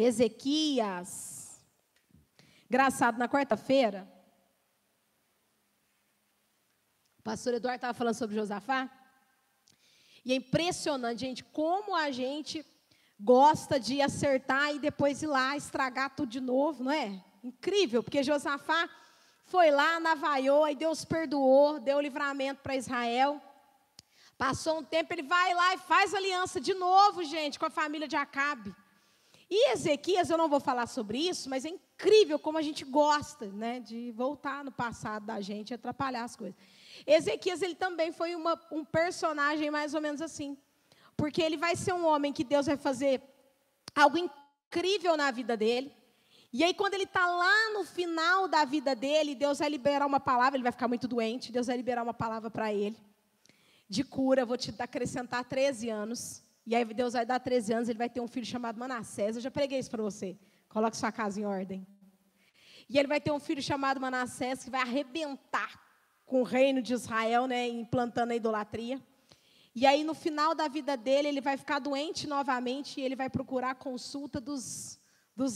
Ezequias. Engraçado, na quarta-feira, o pastor Eduardo estava falando sobre Josafá. E é impressionante, gente, como a gente gosta de acertar e depois ir lá estragar tudo de novo, não é? Incrível, porque Josafá foi lá, navaiou, aí Deus perdoou, deu livramento para Israel. Passou um tempo, ele vai lá e faz aliança de novo, gente, com a família de Acabe. E Ezequias, eu não vou falar sobre isso, mas é incrível como a gente gosta, né, de voltar no passado da gente e atrapalhar as coisas. Ezequias, ele também foi um personagem mais ou menos assim. Porque ele vai ser um homem que Deus vai fazer algo incrível na vida dele. E aí, quando ele está lá no final da vida dele, Deus vai liberar uma palavra, ele vai ficar muito doente, Deus vai liberar uma palavra para ele, de cura, vou te acrescentar 13 anos. E aí Deus vai dar 13 anos, ele vai ter um filho chamado Manassés. Eu já preguei isso para você. Coloque sua casa em ordem. E ele vai ter um filho chamado Manassés, que vai arrebentar com o reino de Israel, né, implantando a idolatria. E aí, no final da vida dele, ele vai ficar doente novamente e ele vai procurar a consulta dos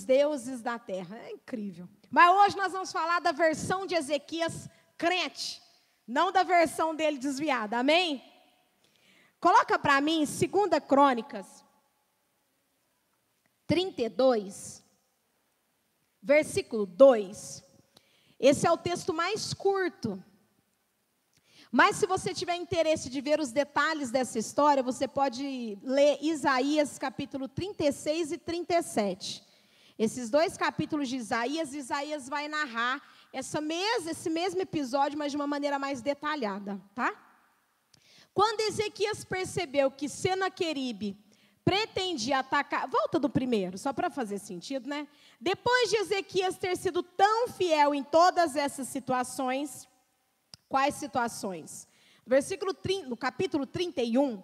deuses da terra. É incrível. Mas hoje nós vamos falar da versão de Ezequias crente, não da versão dele desviada. Amém? Coloca para mim 2 Crônicas 32, versículo 2. Esse é o texto mais curto. Mas se você tiver interesse de ver os detalhes dessa história, você pode ler Isaías capítulo 36 e 37. Esses dois capítulos de Isaías vai narrar esse mesmo episódio, mas de uma maneira mais detalhada, tá? Quando Ezequias percebeu que Senaqueribe pretendia atacar... Volta do primeiro, só para fazer sentido, né? Depois de Ezequias ter sido tão fiel em todas essas situações... Quais situações? No capítulo 31,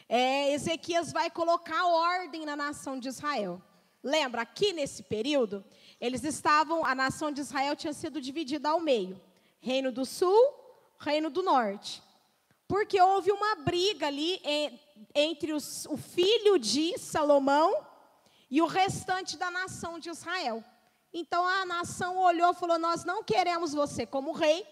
Ezequias vai colocar ordem na nação de Israel. Lembra, aqui nesse período, a nação de Israel tinha sido dividida ao meio. Reino do Sul, Reino do Norte. Porque houve uma briga ali entre o filho de Salomão e o restante da nação de Israel. Então a nação olhou e falou, nós não queremos você como rei,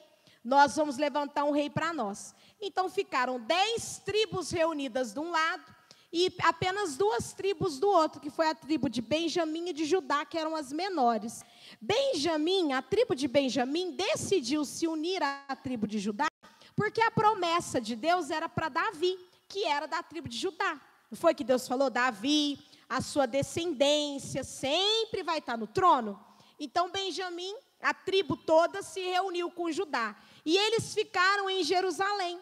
nós vamos levantar um rei para nós. Então ficaram 10 tribos reunidas de um lado e apenas 2 tribos do outro, que foi a tribo de Benjamim e de Judá, que eram as menores. A tribo de Benjamim decidiu se unir à tribo de Judá, porque a promessa de Deus era para Davi, que era da tribo de Judá. Não foi que Deus falou? Davi, a sua descendência sempre vai estar no trono. Então Benjamim, a tribo toda, se reuniu com Judá. E eles ficaram em Jerusalém.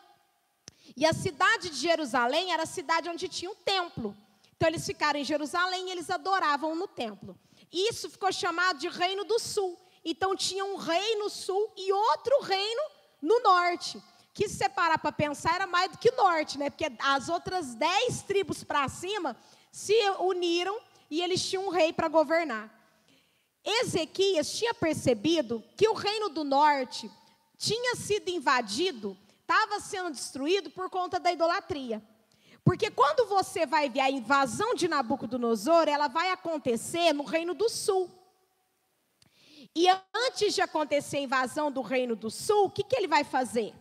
E a cidade de Jerusalém era a cidade onde tinha um templo. Então eles ficaram em Jerusalém e eles adoravam no templo. E isso ficou chamado de Reino do Sul. Então tinha um rei no sul e outro reino no norte. Que se separar para pensar era mais do que norte, né? Porque as outras 10 tribos para cima se uniram e eles tinham um rei para governar. Ezequias tinha percebido que o reino do norte tinha sido invadido, estava sendo destruído por conta da idolatria. Porque quando você vai ver a invasão de Nabucodonosor, ela vai acontecer no reino do sul. E antes de acontecer a invasão do reino do sul, o que ele vai fazer?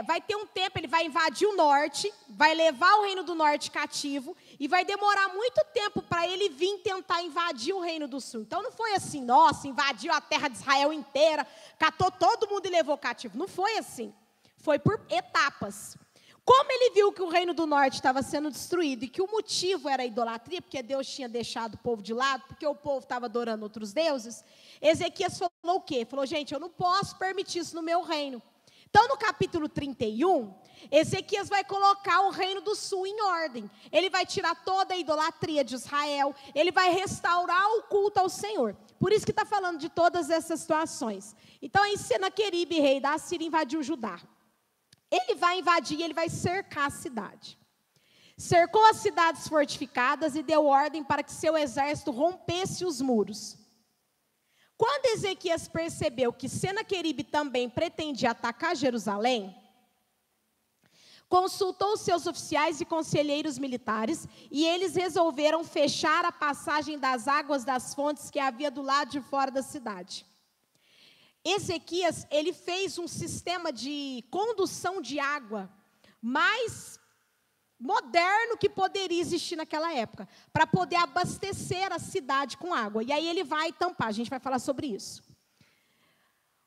Vai ter um tempo, ele vai invadir o norte, vai levar o reino do norte cativo, e vai demorar muito tempo para ele vir tentar invadir o reino do sul. Então não foi assim, nossa, invadiu a terra de Israel inteira, catou todo mundo e levou cativo. Não foi assim, foi por etapas. Como ele viu que o reino do norte estava sendo destruído, e que o motivo era a idolatria, porque Deus tinha deixado o povo de lado, porque o povo estava adorando outros deuses, Ezequias falou o quê? Falou, gente, eu não posso permitir isso no meu reino. Então, no capítulo 31, Ezequias vai colocar o reino do sul em ordem. Ele vai tirar toda a idolatria de Israel. Ele vai restaurar o culto ao Senhor. Por isso que está falando de todas essas situações. Então, aí Senaqueribe, rei da Assíria, invadiu Judá. Ele vai invadir, ele vai cercar a cidade. Cercou as cidades fortificadas e deu ordem para que seu exército rompesse os muros. Quando Ezequias percebeu que Senaqueribe também pretendia atacar Jerusalém, consultou os seus oficiais e conselheiros militares, e eles resolveram fechar a passagem das águas das fontes que havia do lado de fora da cidade. Ezequias, ele fez um sistema de condução de água mais moderno que poderia existir naquela época, para poder abastecer a cidade com água. E aí ele vai tampar, a gente vai falar sobre isso.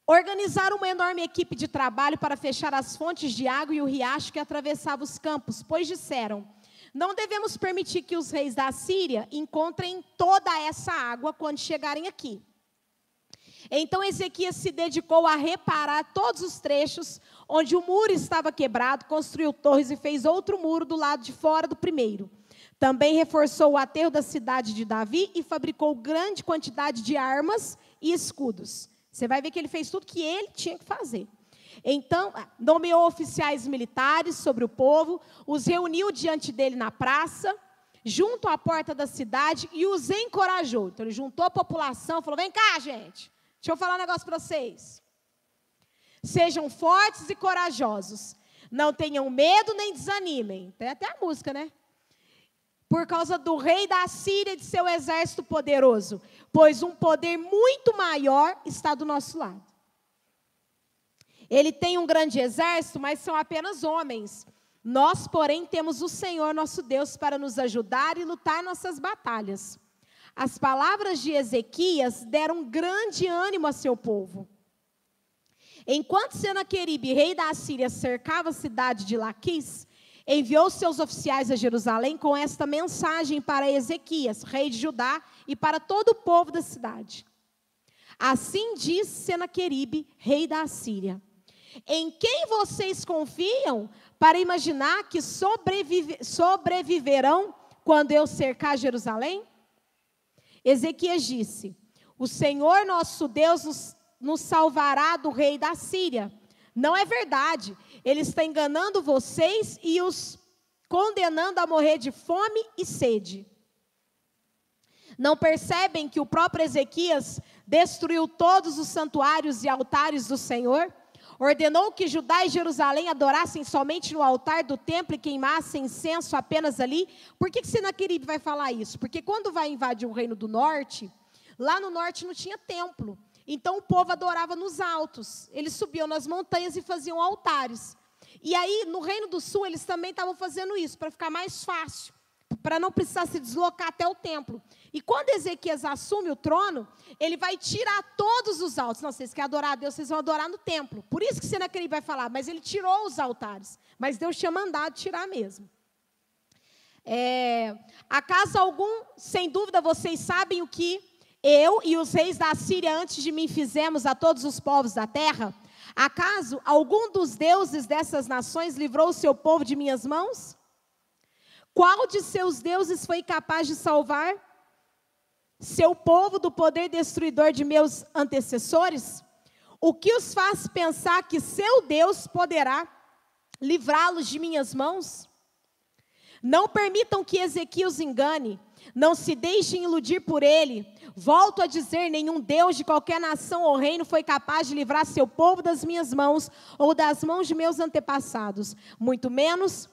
Organizaram uma enorme equipe de trabalho para fechar as fontes de água e o riacho que atravessava os campos, pois disseram: não devemos permitir que os reis da Síria encontrem toda essa água quando chegarem aqui. Então Ezequias se dedicou a reparar todos os trechos onde o muro estava quebrado, construiu torres e fez outro muro do lado de fora do primeiro. Também reforçou o aterro da cidade de Davi e fabricou grande quantidade de armas e escudos. Você vai ver que ele fez tudo que ele tinha que fazer. Então, nomeou oficiais militares sobre o povo, os reuniu diante dele na praça, junto à porta da cidade, e os encorajou. Então, ele juntou a população, falou: vem cá, gente, deixa eu falar um negócio para vocês. Sejam fortes e corajosos, não tenham medo nem desanimem. Tem até a música, né? Por causa do rei da Síria e de seu exército poderoso, pois um poder muito maior está do nosso lado. Ele tem um grande exército, mas são apenas homens. Nós, porém, temos o Senhor nosso Deus para nos ajudar e lutar nossas batalhas. As palavras de Ezequias deram grande ânimo a seu povo. Enquanto Senaqueribe, rei da Síria, cercava a cidade de Laquis, enviou seus oficiais a Jerusalém com esta mensagem para Ezequias, rei de Judá, e para todo o povo da cidade. Assim diz Senaqueribe, rei da Assíria: em quem vocês confiam para imaginar que sobreviverão quando eu cercar Jerusalém? Ezequias disse: o Senhor nosso Deus nos salvará do rei da Síria. Não é verdade. Ele está enganando vocês e os condenando a morrer de fome e sede. Não percebem que o próprio Ezequias destruiu todos os santuários e altares do Senhor? Ordenou que Judá e Jerusalém adorassem somente no altar do templo e queimassem incenso apenas ali? Por que Senaqueribe vai falar isso? Porque quando vai invadir o reino do norte, lá no norte não tinha templo. Então o povo adorava nos altos. Eles subiam nas montanhas e faziam altares. E aí, no reino do sul, eles também estavam fazendo isso, para ficar mais fácil, para não precisar se deslocar até o templo. E quando Ezequias assume o trono, ele vai tirar todos os altos. Não, vocês querem adorar a Deus, vocês vão adorar no templo. Por isso que Senaqueribe vai falar, mas ele tirou os altares. Mas Deus tinha mandado tirar mesmo. Acaso algum, sem dúvida, vocês sabem o que eu e os reis da Síria antes de mim fizemos a todos os povos da terra? Acaso algum dos deuses dessas nações livrou o seu povo de minhas mãos? Qual de seus deuses foi capaz de salvar seu povo do poder destruidor de meus antecessores? O que os faz pensar que seu Deus poderá livrá-los de minhas mãos? Não permitam que Ezequias os engane. Não se deixem iludir por ele. Volto a dizer, nenhum Deus de qualquer nação ou reino foi capaz de livrar seu povo das minhas mãos ou das mãos de meus antepassados. Muito menos,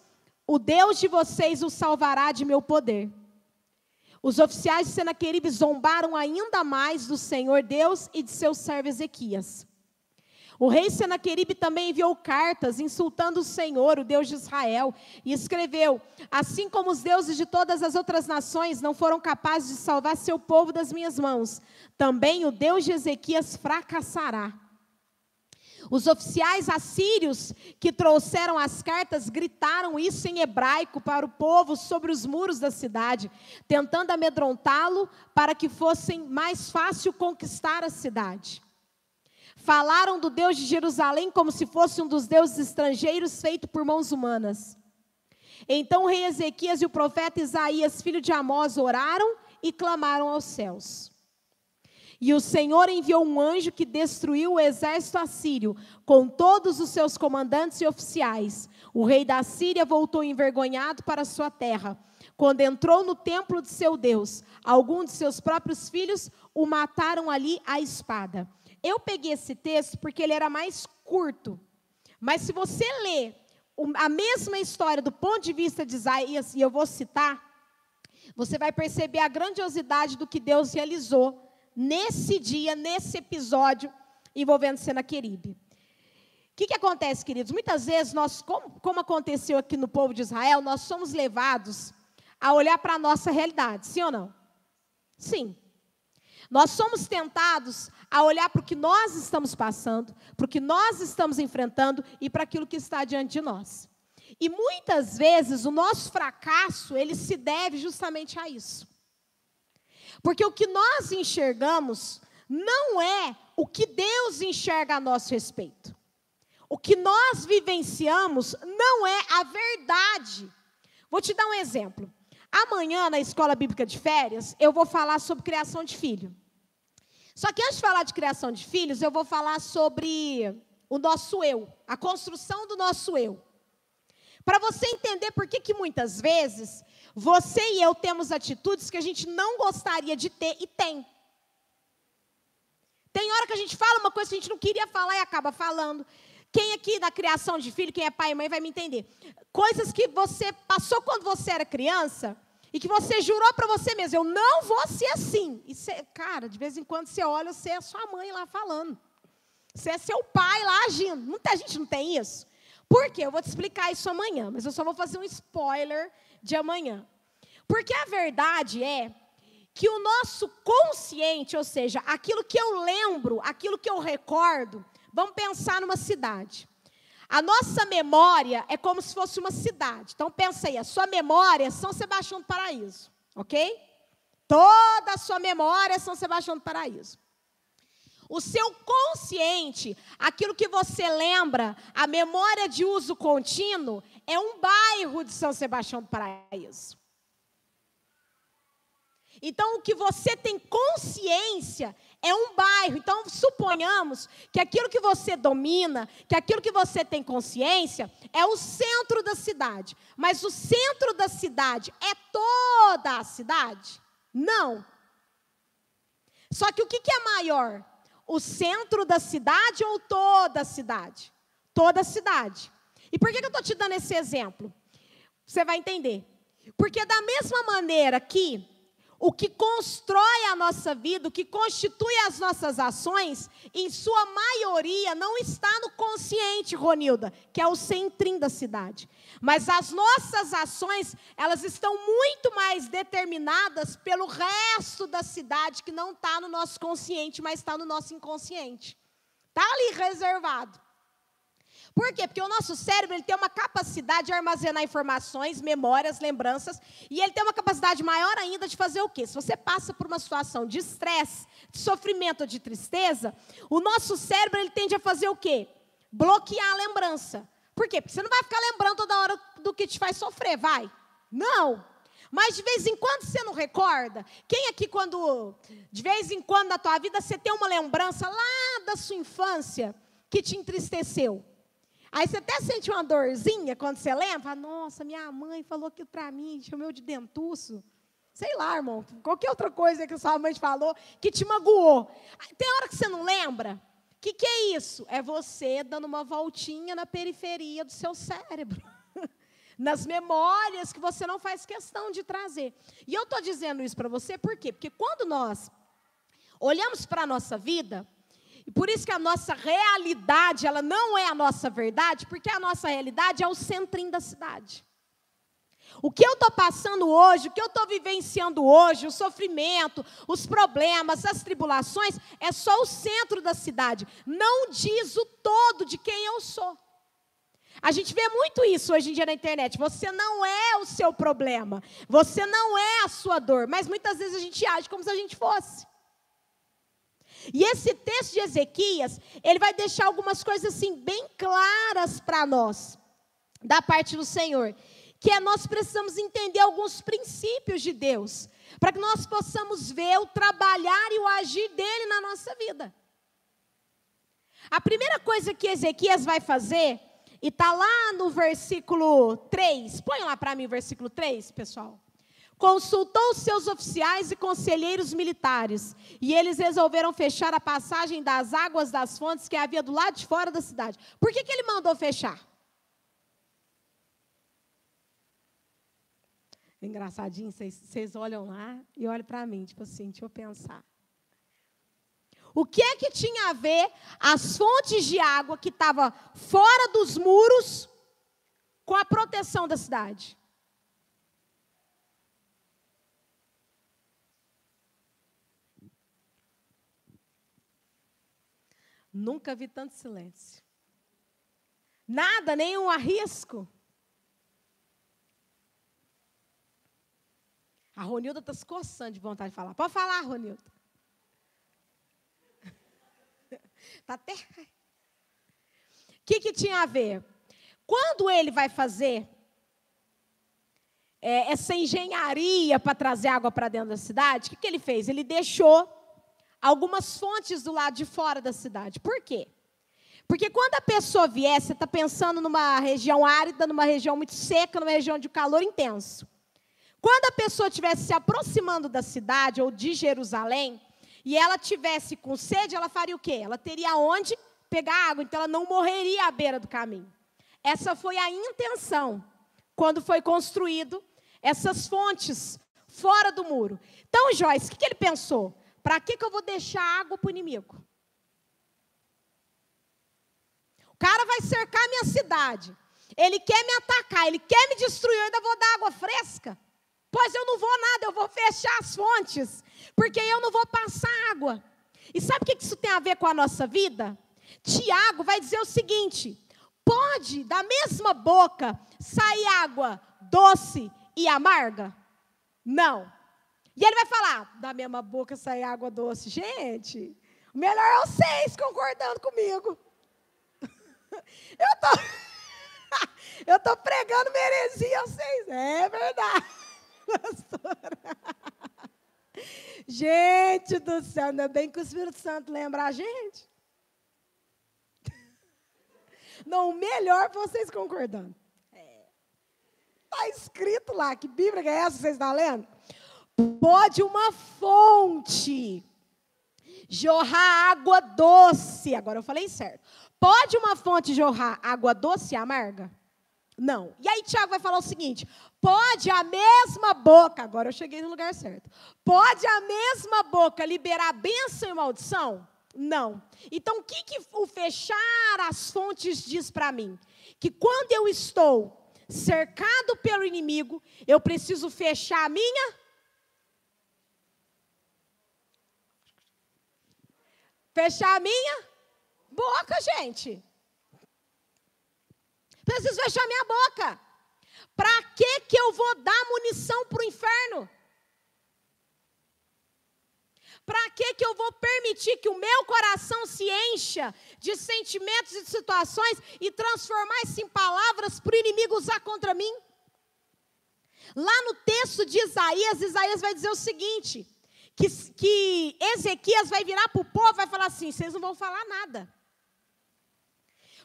o Deus de vocês o salvará de meu poder. Os oficiais de Senaqueribe zombaram ainda mais do Senhor Deus e de seu servo Ezequias. O rei Senaqueribe também enviou cartas insultando o Senhor, o Deus de Israel, e escreveu: assim como os deuses de todas as outras nações não foram capazes de salvar seu povo das minhas mãos, também o Deus de Ezequias fracassará. Os oficiais assírios que trouxeram as cartas gritaram isso em hebraico para o povo sobre os muros da cidade, tentando amedrontá-lo para que fosse mais fácil conquistar a cidade. Falaram do Deus de Jerusalém como se fosse um dos deuses estrangeiros feito por mãos humanas. Então o rei Ezequias e o profeta Isaías, filho de Amós, oraram e clamaram aos céus. E o Senhor enviou um anjo que destruiu o exército assírio, com todos os seus comandantes e oficiais. O rei da Síria voltou envergonhado para sua terra. Quando entrou no templo de seu Deus, alguns de seus próprios filhos o mataram ali à espada. Eu peguei esse texto porque ele era mais curto. Mas se você ler a mesma história do ponto de vista de Isaías, e eu vou citar, você vai perceber a grandiosidade do que Deus realizou nesse dia, nesse episódio, envolvendo Senaqueribe. O que acontece, queridos? Muitas vezes, nós, como aconteceu aqui no povo de Israel, nós somos levados a olhar para a nossa realidade, sim ou não? Sim. Nós somos tentados a olhar para o que nós estamos passando, para o que nós estamos enfrentando e para aquilo que está diante de nós. E muitas vezes o nosso fracasso, ele se deve justamente a isso. Porque o que nós enxergamos não é o que Deus enxerga a nosso respeito. O que nós vivenciamos não é a verdade. Vou te dar um exemplo. Amanhã, na Escola Bíblica de Férias, eu vou falar sobre criação de filho. Só que antes de falar de criação de filhos, eu vou falar sobre o nosso eu, a construção do nosso eu. Para você entender por que muitas vezes você e eu temos atitudes que a gente não gostaria de ter e tem. Tem hora que a gente fala uma coisa que a gente não queria falar e acaba falando. Quem aqui na criação de filho, quem é pai e mãe vai me entender. Coisas que você passou quando você era criança e que você jurou para você mesmo, eu não vou ser assim. E você, cara, de vez em quando você olha, você é sua mãe lá falando. Você é seu pai lá agindo. Muita gente não tem isso. Por quê? Eu vou te explicar isso amanhã, mas eu só vou fazer um spoiler de amanhã. Porque a verdade é que o nosso consciente, ou seja, aquilo que eu lembro, aquilo que eu recordo, vamos pensar numa cidade. A nossa memória é como se fosse uma cidade. Então, pensa aí, a sua memória é São Sebastião do Paraíso, ok? Toda a sua memória é São Sebastião do Paraíso. O seu consciente, aquilo que você lembra, a memória de uso contínuo, é um bairro de São Sebastião do Paraíso. Então, o que você tem consciência é um bairro. Então, suponhamos que aquilo que você domina, que aquilo que você tem consciência, é o centro da cidade. Mas o centro da cidade é toda a cidade? Não. Só que o que é maior? O centro da cidade ou toda a cidade? Toda a cidade. E por que eu estou te dando esse exemplo? Você vai entender. Porque da mesma maneira que o que constrói a nossa vida, o que constitui as nossas ações, em sua maioria não está no consciente, Ronilda, que é o centrinho da cidade. Mas as nossas ações, elas estão muito mais determinadas pelo resto da cidade, que não está no nosso consciente, mas está no nosso inconsciente. Está ali reservado. Por quê? Porque o nosso cérebro ele tem uma capacidade de armazenar informações, memórias, lembranças, e ele tem uma capacidade maior ainda de fazer o quê? Se você passa por uma situação de estresse, de sofrimento ou de tristeza, o nosso cérebro ele tende a fazer o quê? Bloquear a lembrança. Por quê? Porque você não vai ficar lembrando toda hora do que te faz sofrer, vai? Não. Mas de vez em quando você não recorda? Quem aqui quando, de vez em quando na tua vida, você tem uma lembrança lá da sua infância que te entristeceu? Aí você até sente uma dorzinha quando você lembra. Nossa, minha mãe falou aquilo para mim, chamou de dentuço. Sei lá, irmão, qualquer outra coisa que a sua mãe te falou que te magoou. Tem hora que você não lembra? O que é isso? É você dando uma voltinha na periferia do seu cérebro. Nas memórias que você não faz questão de trazer. E eu estou dizendo isso para você por quê? Porque quando nós olhamos para a nossa vida, e por isso que a nossa realidade, ela não é a nossa verdade, porque a nossa realidade é o centrinho da cidade. O que eu estou passando hoje, o que eu estou vivenciando hoje, o sofrimento, os problemas, as tribulações, é só o centro da cidade. Não diz o todo de quem eu sou. A gente vê muito isso hoje em dia na internet. Você não é o seu problema. Você não é a sua dor. Mas muitas vezes a gente age como se a gente fosse. E esse texto de Ezequias, ele vai deixar algumas coisas assim bem claras para nós, da parte do Senhor, que é nós precisamos entender alguns princípios de Deus, para que nós possamos ver o trabalhar e o agir dele na nossa vida. A primeira coisa que Ezequias vai fazer, e está lá no versículo 3, põe lá para mim o versículo 3, pessoal. Consultou os seus oficiais e conselheiros militares, e eles resolveram fechar a passagem das águas das fontes que havia do lado de fora da cidade. Por que ele mandou fechar? Engraçadinho, vocês olham lá e olham para mim, tipo assim, deixa eu pensar. O que é que tinha a ver as fontes de água que estavam fora dos muros com a proteção da cidade? Nunca vi tanto silêncio. Nada, nenhum arrisco. A Ronilda está se coçando de vontade de falar. Pode falar, Ronilda. Tá até... O que tinha a ver? Quando ele vai fazer essa engenharia para trazer água para dentro da cidade, o que ele fez? Ele deixou algumas fontes do lado de fora da cidade. Por quê? Porque quando a pessoa vier, você está pensando numa região árida, numa região muito seca, numa região de calor intenso. Quando a pessoa estivesse se aproximando da cidade ou de Jerusalém, e ela tivesse com sede, ela faria o quê? Ela teria onde pegar água, então ela não morreria à beira do caminho. Essa foi a intenção, quando foi construído essas fontes fora do muro. Então, Joyce, o que ele pensou? Para que eu vou deixar água para o inimigo? O cara vai cercar a minha cidade. Ele quer me atacar, ele quer me destruir, eu ainda vou dar água fresca? Pois eu não vou nada, eu vou fechar as fontes, porque eu não vou passar água. E sabe o que isso tem a ver com a nossa vida? Tiago vai dizer o seguinte: pode da mesma boca sair água doce e amarga? Não. E ele vai falar, da mesma boca sai água doce. Gente, o melhor é vocês concordando comigo. Eu tô pregando heresia a vocês. É verdade, pastora. Gente do céu, ainda bem que o Espírito Santo lembra a gente. Não, o melhor é vocês concordando. Está escrito lá, que Bíblia é essa que vocês estão lendo? Pode uma fonte jorrar água doce. Agora eu falei certo. Pode uma fonte jorrar água doce e amarga? Não. E aí Tiago vai falar o seguinte: pode a mesma boca, agora eu cheguei no lugar certo. Pode a mesma boca liberar bênção e maldição? Não. Então o que o fechar as fontes diz para mim? Que quando eu estou cercado pelo inimigo, eu preciso fechar a minha... Fechar a minha boca, gente. Preciso fechar a minha boca. Para que eu vou dar munição para o inferno? Para que eu vou permitir que o meu coração se encha de sentimentos e de situações e transformar isso em palavras para o inimigo usar contra mim? Lá no texto de Isaías, Isaías vai dizer o seguinte: que Ezequias vai virar para o povo e vai falar assim: vocês não vão falar nada.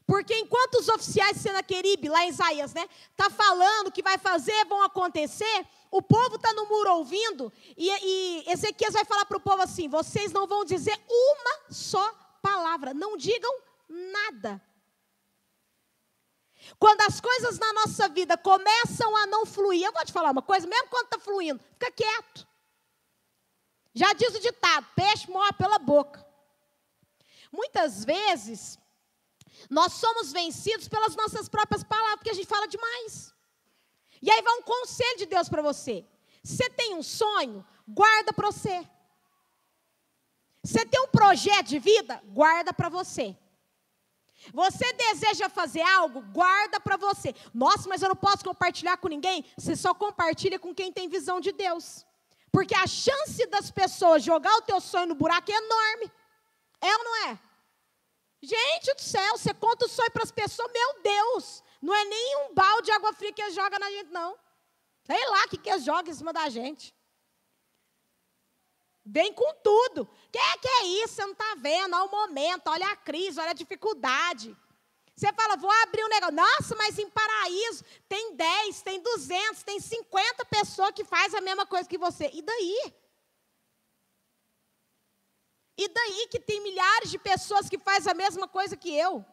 Porque enquanto os oficiais de Senaqueribe, lá em Isaías, tá falando que vai fazer, vão acontecer, o povo está no muro ouvindo, e Ezequias vai falar para o povo assim: vocês não vão dizer uma só palavra, não digam nada. Quando as coisas na nossa vida começam a não fluir, eu vou te falar uma coisa, mesmo quando está fluindo, fica quieto. Já diz o ditado: peixe morre pela boca. Muitas vezes, nós somos vencidos pelas nossas próprias palavras, porque a gente fala demais. E aí vai um conselho de Deus para você. Você tem um sonho, guarda para você. Você tem um projeto de vida, guarda para você. Você deseja fazer algo, guarda para você. Nossa, mas eu não posso compartilhar com ninguém. Você só compartilha com quem tem visão de Deus. Porque a chance das pessoas jogar o teu sonho no buraco é enorme. É ou não é? Gente do céu, você conta o sonho para as pessoas, meu Deus, não é nem um balde de água fria que eles jogam na gente, não. Sei lá o que eles jogam em cima da gente. Vem com tudo. Que é isso? Você não está vendo? Olha o momento, olha a crise, olha a dificuldade. Você fala, vou abrir um negócio. Nossa, mas em Paraíso tem 10, tem 200, tem 50 pessoas que fazem a mesma coisa que você. E daí? E daí que tem milhares de pessoas que fazem a mesma coisa que eu?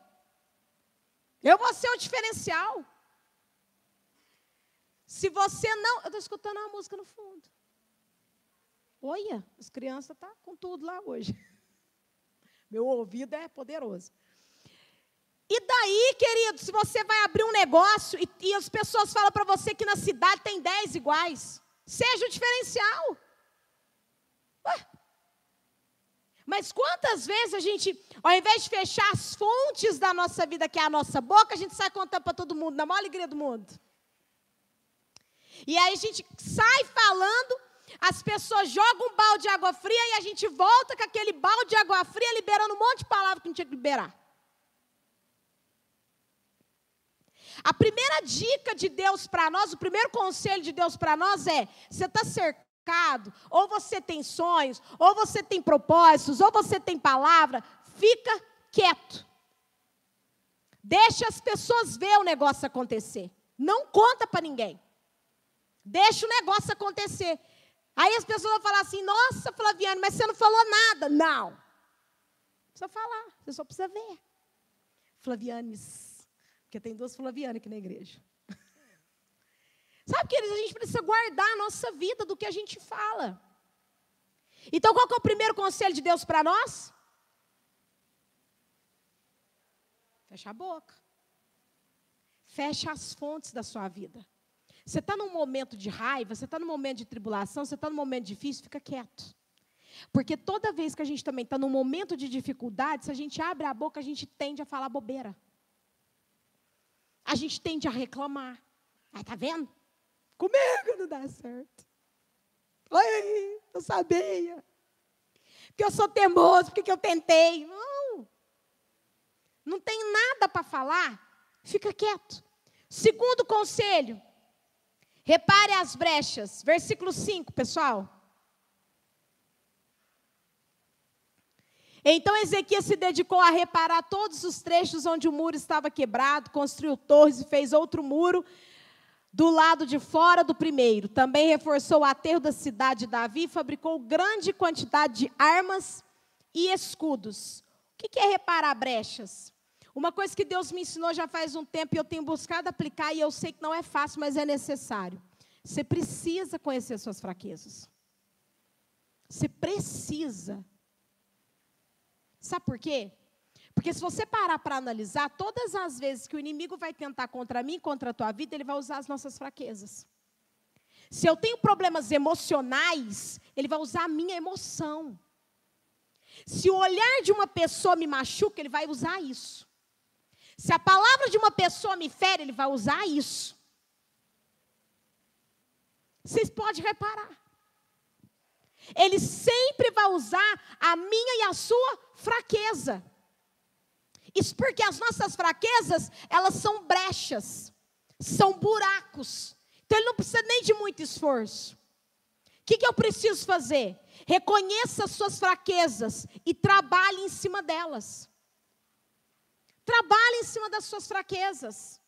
Eu vou ser o diferencial. Se você não... Eu estou escutando uma música no fundo. Olha, as crianças estão com tudo lá hoje. Meu ouvido é poderoso. E daí, querido, se você vai abrir um negócio e as pessoas falam para você que na cidade tem 10 iguais, seja o diferencial. Ué. Mas quantas vezes a gente, ao invés de fechar as fontes da nossa vida, que é a nossa boca, a gente sai contando para todo mundo, na maior alegria do mundo. E aí a gente sai falando, as pessoas jogam um balde de água fria e a gente volta com aquele balde de água fria liberando um monte de palavras que não tinha que liberar. A primeira dica de Deus para nós, o primeiro conselho de Deus para nós é: você está cercado, ou você tem sonhos, ou você tem propósitos, ou você tem palavra, fica quieto. Deixa as pessoas ver o negócio acontecer. Não conta para ninguém. Deixa o negócio acontecer. Aí as pessoas vão falar assim: nossa, Flaviane, mas você não falou nada. Não. Não precisa falar, você só precisa ver. Flavianes. Porque tem 2 Flaviane aqui na igreja. Sabe, queridos, a gente precisa guardar a nossa vida do que a gente fala. Então, qual que é o primeiro conselho de Deus para nós? Fecha a boca. Fecha as fontes da sua vida. Você está num momento de raiva, você está num momento de tribulação, você está num momento difícil, fica quieto. Porque toda vez que a gente também está num momento de dificuldade, se a gente abre a boca, a gente tende a falar bobeira. A gente tende a reclamar. Ai, tá vendo? Comigo não dá certo. Ai, eu sabia. Porque eu sou teimoso, porque eu tentei. Não. Não tem nada para falar, fica quieto. Segundo conselho, repare as brechas. Versículo 5, pessoal. Então Ezequias se dedicou a reparar todos os trechos onde o muro estava quebrado, construiu torres e fez outro muro do lado de fora do primeiro. Também reforçou o aterro da cidade de Davi e fabricou grande quantidade de armas e escudos. O que é reparar brechas? Uma coisa que Deus me ensinou já faz um tempo e eu tenho buscado aplicar, e eu sei que não é fácil, mas é necessário. Você precisa conhecer suas fraquezas. Você precisa. Sabe por quê? Porque se você parar para analisar, todas as vezes que o inimigo vai tentar contra mim, contra a tua vida, ele vai usar as nossas fraquezas. Se eu tenho problemas emocionais, ele vai usar a minha emoção. Se o olhar de uma pessoa me machuca, ele vai usar isso. Se a palavra de uma pessoa me fere, ele vai usar isso. Vocês podem reparar. Ele sempre vai usar a minha e a sua fraqueza. Isso porque as nossas fraquezas, elas são brechas, são buracos. Então ele não precisa nem de muito esforço. O que eu preciso fazer? Reconheça as suas fraquezas e trabalhe em cima delas. Trabalhe em cima das suas fraquezas.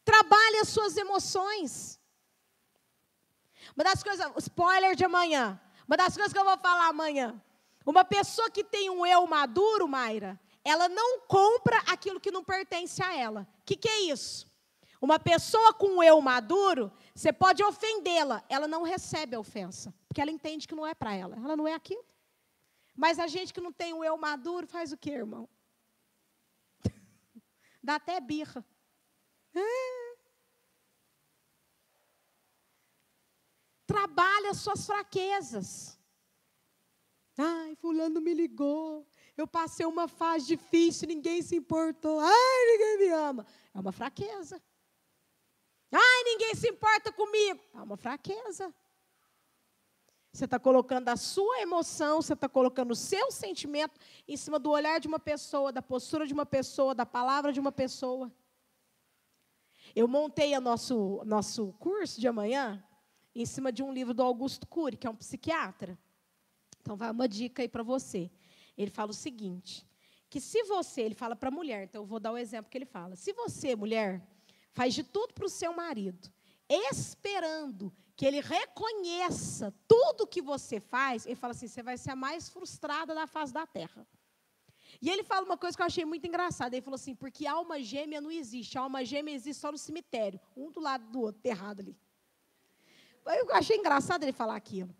Trabalhe as suas emoções. Uma das coisas, spoiler de amanhã. Uma das coisas que eu vou falar amanhã. Uma pessoa que tem um eu maduro, Mayra, ela não compra aquilo que não pertence a ela. O que é isso? Uma pessoa com um eu maduro, você pode ofendê-la, ela não recebe a ofensa, porque ela entende que não é para ela, ela não é aquilo. Mas a gente que não tem um eu maduro, faz o quê, irmão? Dá até birra. Trabalha as suas fraquezas. Ai, fulano me ligou. Eu passei uma fase difícil, ninguém se importou. Ai, ninguém me ama. É uma fraqueza. Ai, ninguém se importa comigo. É uma fraqueza. Você está colocando a sua emoção, você está colocando o seu sentimento em cima do olhar de uma pessoa, da postura de uma pessoa, da palavra de uma pessoa. Eu montei o nosso curso de amanhã em cima de um livro do Augusto Cury, que é um psiquiatra. Então, vai uma dica aí para você. Ele fala o seguinte, que se você, ele fala para a mulher, então eu vou dar o exemplo que ele fala. Se você, mulher, faz de tudo para o seu marido, esperando que ele reconheça tudo que você faz, ele fala assim, você vai ser a mais frustrada da face da terra. E ele fala uma coisa que eu achei muito engraçada. Ele falou assim, porque alma gêmea não existe. Alma gêmea existe só no cemitério. Um do lado do outro, enterrado ali. Eu achei engraçado ele falar aquilo.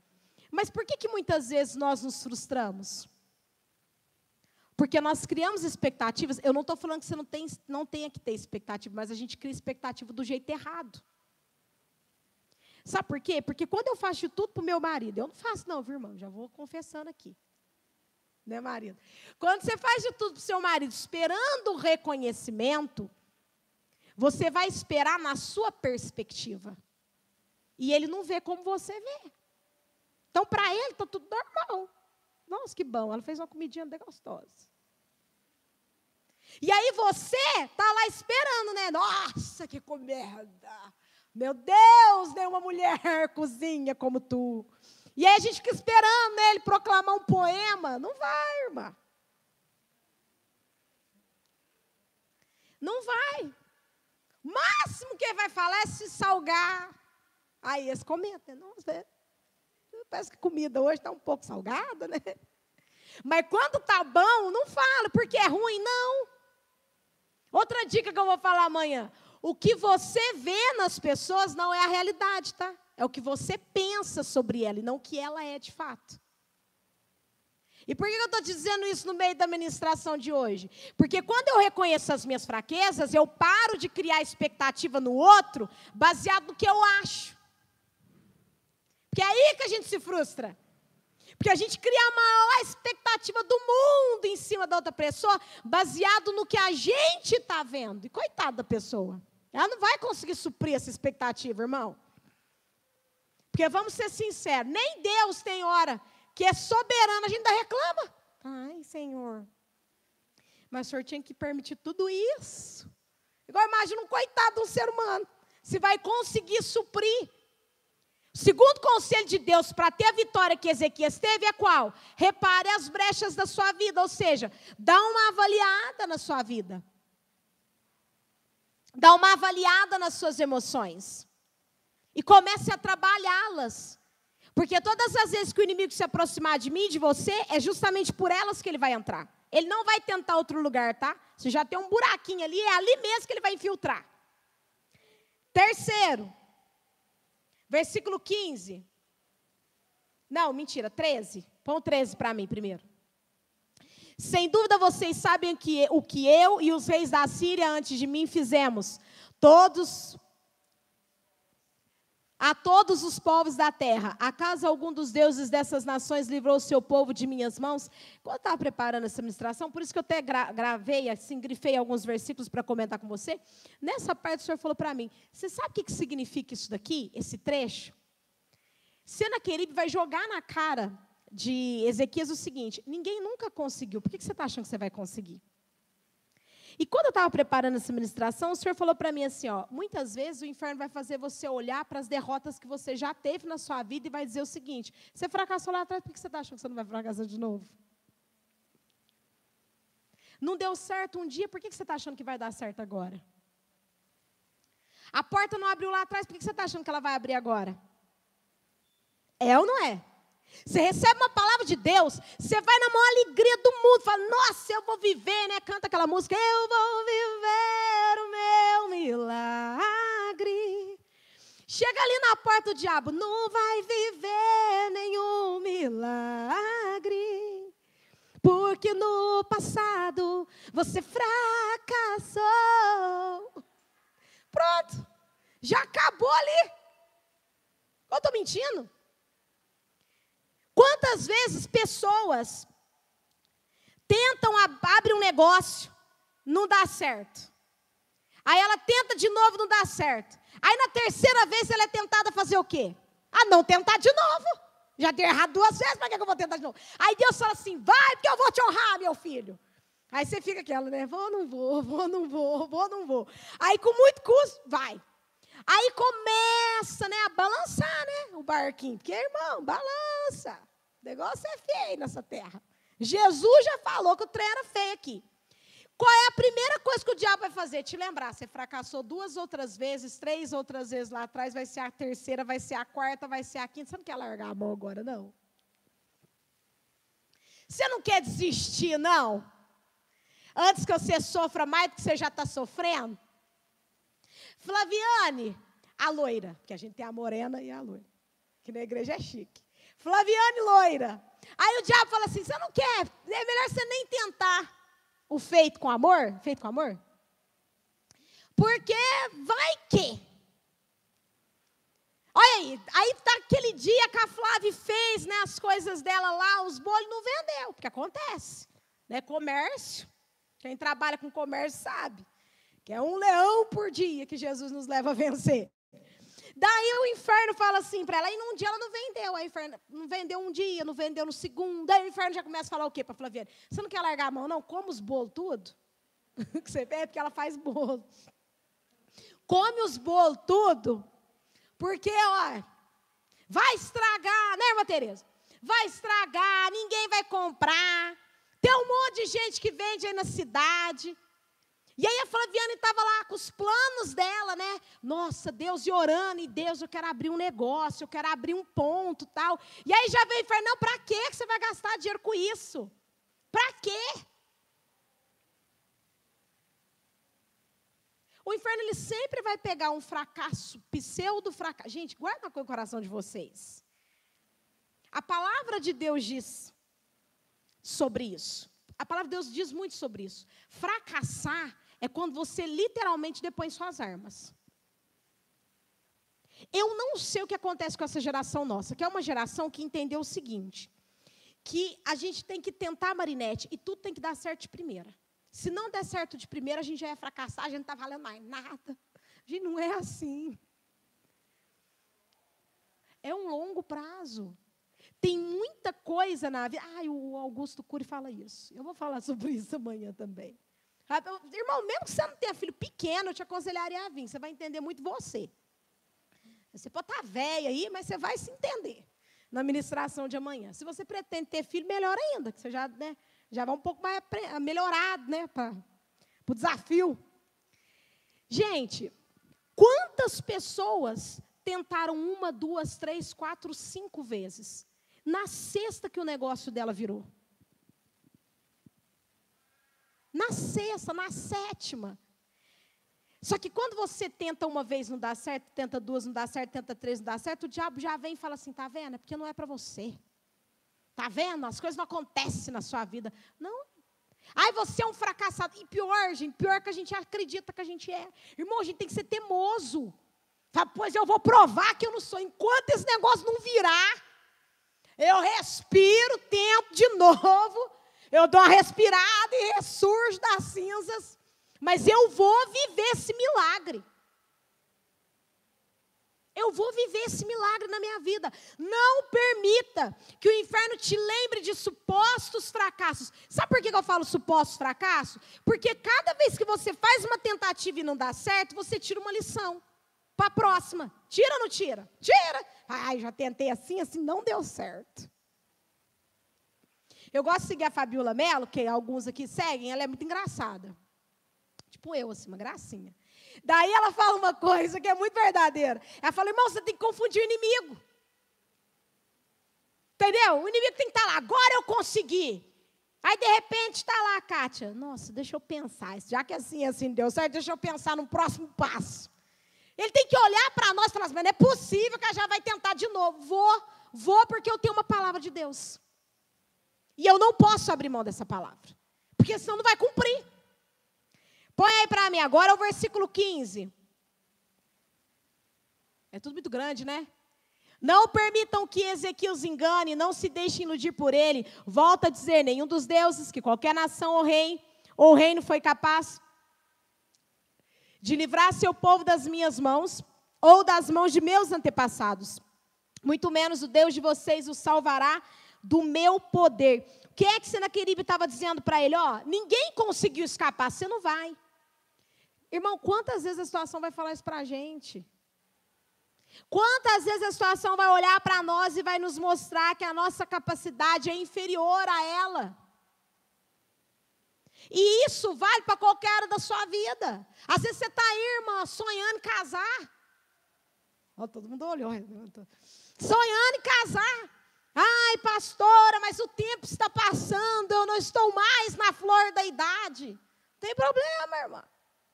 Mas por que muitas vezes nós nos frustramos? Porque nós criamos expectativas. Eu não estou falando que você não tenha que ter expectativa, mas a gente cria expectativa do jeito errado. Sabe por quê? Porque quando eu faço de tudo para o meu marido, eu não faço não, viu, irmão? Já vou confessando aqui. Né, marido? Quando você faz de tudo para o seu marido, esperando o reconhecimento, você vai esperar na sua perspectiva. E ele não vê como você vê. Então, para ele, está tudo normal. Nossa, que bom, ela fez uma comidinha bem gostosa. E aí você está lá esperando, né? Nossa, que comida! Meu Deus, nenhuma mulher cozinha como tu. E aí a gente fica esperando, né, ele proclamar um poema. Não vai, irmã. Não vai. O máximo que ele vai falar é se salgar. Aí eles comentam, nossa, parece que a comida hoje está um pouco salgada, né? Mas quando está bom, não fala, porque é ruim, não. Outra dica que eu vou falar amanhã. O que você vê nas pessoas não é a realidade, tá? É o que você pensa sobre ela e não o que ela é de fato. E por que eu estou dizendo isso no meio da ministração de hoje? Porque quando eu reconheço as minhas fraquezas, eu paro de criar expectativa no outro baseado no que eu acho. Porque é aí que a gente se frustra. Porque a gente cria a maior expectativa do mundo em cima da outra pessoa, baseado no que a gente está vendo. E coitada da pessoa. Ela não vai conseguir suprir essa expectativa, irmão. Porque vamos ser sinceros, nem Deus tem hora que é soberano, a gente ainda reclama. Ai, Senhor. Mas o Senhor tinha que permitir tudo isso. Igual imagina um coitado de um ser humano. Se vai conseguir suprir. O segundo conselho de Deus para ter a vitória que Ezequias teve é qual? Repare as brechas da sua vida, ou seja, dá uma avaliada na sua vida. Dá uma avaliada nas suas emoções. E comece a trabalhá-las. Porque todas as vezes que o inimigo se aproximar de mim, de você, é justamente por elas que ele vai entrar. Ele não vai tentar outro lugar, tá? Você já tem um buraquinho ali, é ali mesmo que ele vai infiltrar. Terceiro, versículo 15. Não, mentira, 13. Põe o 13 para mim primeiro. Sem dúvida vocês sabem o que eu e os reis da Síria antes de mim fizemos. A todos os povos da terra. Acaso algum dos deuses dessas nações livrou o seu povo de minhas mãos? Quando eu estava preparando essa ministração, por isso que eu até gravei, assim, grifei alguns versículos para comentar com você. Nessa parte o Senhor falou para mim, você sabe o que significa isso daqui, esse trecho? Senaqueribe vai jogar na cara de Ezequias o seguinte, ninguém nunca conseguiu, por que você está achando que você vai conseguir? E quando eu estava preparando essa ministração, o Senhor falou para mim assim, ó, muitas vezes o inferno vai fazer você olhar para as derrotas que você já teve na sua vida e vai dizer o seguinte, você fracassou lá atrás, por que você está achando que você não vai fracassar de novo? Não deu certo um dia, por que você está achando que vai dar certo agora? A porta não abriu lá atrás, por que você está achando que ela vai abrir agora? É ou não é? Você recebe uma palavra de Deus, você vai na maior alegria do mundo, fala, nossa, eu vou viver, né? Canta aquela música, eu vou viver o meu milagre. Chega ali na porta do diabo, não vai viver nenhum milagre, porque no passado você fracassou. Pronto, já acabou ali. Eu estou mentindo? Quantas vezes pessoas tentam abrir um negócio, não dá certo. Aí ela tenta de novo, não dá certo. Aí na terceira vez ela é tentada a fazer o quê? A não tentar de novo. Já deu errado 2 vezes, para que eu vou tentar de novo? Aí Deus fala assim, vai porque eu vou te honrar, meu filho. Aí você fica aquela, né? Vou, não vou, vou, não vou, vou, não vou. Aí com muito custo, vai. Aí começa, né, a balançar, né, o barquinho. Porque, irmão, balança. O negócio é feio nessa terra. Jesus já falou que o trem era feio aqui. Qual é a primeira coisa que o diabo vai fazer? Te lembrar, você fracassou 2 outras vezes, 3 outras vezes lá atrás, vai ser a terceira, vai ser a quarta, vai ser a quinta. Você não quer largar a mão agora, não? Você não quer desistir, não? Antes que você sofra mais do que você já está sofrendo. Flaviane, a loira, porque a gente tem a morena e a loira, que na igreja é chique. Flaviane, loira. Aí o diabo fala assim, você não quer, é melhor você nem tentar o feito com amor? Feito com amor? Porque vai que. Olha aí tá aquele dia que a Flávia fez, né, as coisas dela lá, os bolos, não vendeu, porque acontece, né, comércio, quem trabalha com comércio sabe, que é um leão por dia que Jesus nos leva a vencer. Daí o inferno fala assim para ela, e num dia ela não vendeu, aí o inferno não vendeu um dia, não vendeu no segundo, aí o inferno já começa a falar o quê para Flaviane? Você não quer largar a mão não? Come os bolos tudo, que você vê, porque ela faz bolo. Come os bolos tudo, porque, ó, vai estragar, né, irmã Tereza? Vai estragar, ninguém vai comprar. Tem um monte de gente que vende aí na cidade. E aí a Flaviane estava lá com os planos dela, né? Nossa, Deus, e orando, e Deus, eu quero abrir um negócio, eu quero abrir um ponto, tal. E aí já veio e falou, não, para que você vai gastar dinheiro com isso? Para quê? O inferno, ele sempre vai pegar um fracasso, pseudo-fracasso. Gente, guarda no coração de vocês. A palavra de Deus diz sobre isso. A palavra de Deus diz muito sobre isso. Fracassar é quando você literalmente depõe suas armas. Eu não sei o que acontece com essa geração nossa, que é uma geração que entendeu o seguinte, que a gente tem que tentar, Marinete, e tudo tem que dar certo de primeira. Se não der certo de primeira, a gente já é fracassar, a gente não está valendo mais nada. A gente não é assim. É um longo prazo. Tem muita coisa na vida. O Augusto Cury fala isso. Eu vou falar sobre isso amanhã também. Irmão, mesmo que você não tenha filho pequeno, eu te aconselharia a vir. Você vai entender muito você. Você pode estar velha aí, mas você vai se entender na ministração de amanhã. Se você pretende ter filho, melhor ainda, que você já, né, já vai um pouco mais melhorado, né, para o desafio. Gente, quantas pessoas tentaram 1, 2, 3, 4, 5 vezes? Na sexta que o negócio dela virou. Na sexta, na sétima. Só que quando você tenta uma vez, não dá certo, tenta 2, não dá certo, tenta 3, não dá certo, o diabo já vem e fala assim, tá vendo? É porque não é para você. Tá vendo? As coisas não acontecem na sua vida. Não. Ai, você é um fracassado. E pior, gente, pior que a gente acredita que a gente é. Irmão, a gente tem que ser teimoso. Fala, pois eu vou provar que eu não sou. Enquanto esse negócio não virar, eu respiro, tento de novo. Eu dou uma respirada e ressurjo das cinzas. Mas eu vou viver esse milagre. Eu vou viver esse milagre na minha vida. Não permita que o inferno te lembre de supostos fracassos. Sabe por que eu falo supostos fracassos? Porque cada vez que você faz uma tentativa e não dá certo, você tira uma lição para a próxima. Tira ou não tira? Tira. Ai, já tentei assim, assim, não deu certo. Eu gosto de seguir a Fabiola Mello, que alguns aqui seguem, ela é muito engraçada. Tipo eu, assim, uma gracinha. Daí ela fala uma coisa que é muito verdadeira. Ela fala, irmão, você tem que confundir o inimigo. Entendeu? O inimigo tem que estar lá. Agora eu consegui. Aí, de repente, está lá, Kátia. Nossa, deixa eu pensar. Já que assim deu certo, deixa eu pensar no próximo passo. Ele tem que olhar para nós e falar assim, mas não é possível que ela já vai tentar de novo. Vou porque eu tenho uma palavra de Deus. E eu não posso abrir mão dessa palavra. Porque senão não vai cumprir. Põe aí para mim agora o versículo 15. É tudo muito grande, né? Não permitam que Ezequiel os engane, não se deixem iludir por ele. Volta a dizer, nenhum dos deuses, que qualquer nação ou reino foi capaz de livrar seu povo das minhas mãos, ou das mãos de meus antepassados. Muito menos o Deus de vocês o salvará do meu poder. O que é que Senaqueribe estava dizendo para ele? Ó, ninguém conseguiu escapar, você não vai. Irmão, quantas vezes a situação vai falar isso para a gente? Quantas vezes a situação vai olhar para nós e vai nos mostrar que a nossa capacidade é inferior a ela? E isso vale para qualquer área da sua vida. Às vezes você está aí, irmã, sonhando em casar. Ó, todo mundo olhou. Sonhando em casar. Ai, pastora, mas o tempo está passando, eu não estou mais na flor da idade. Não tem problema, irmã.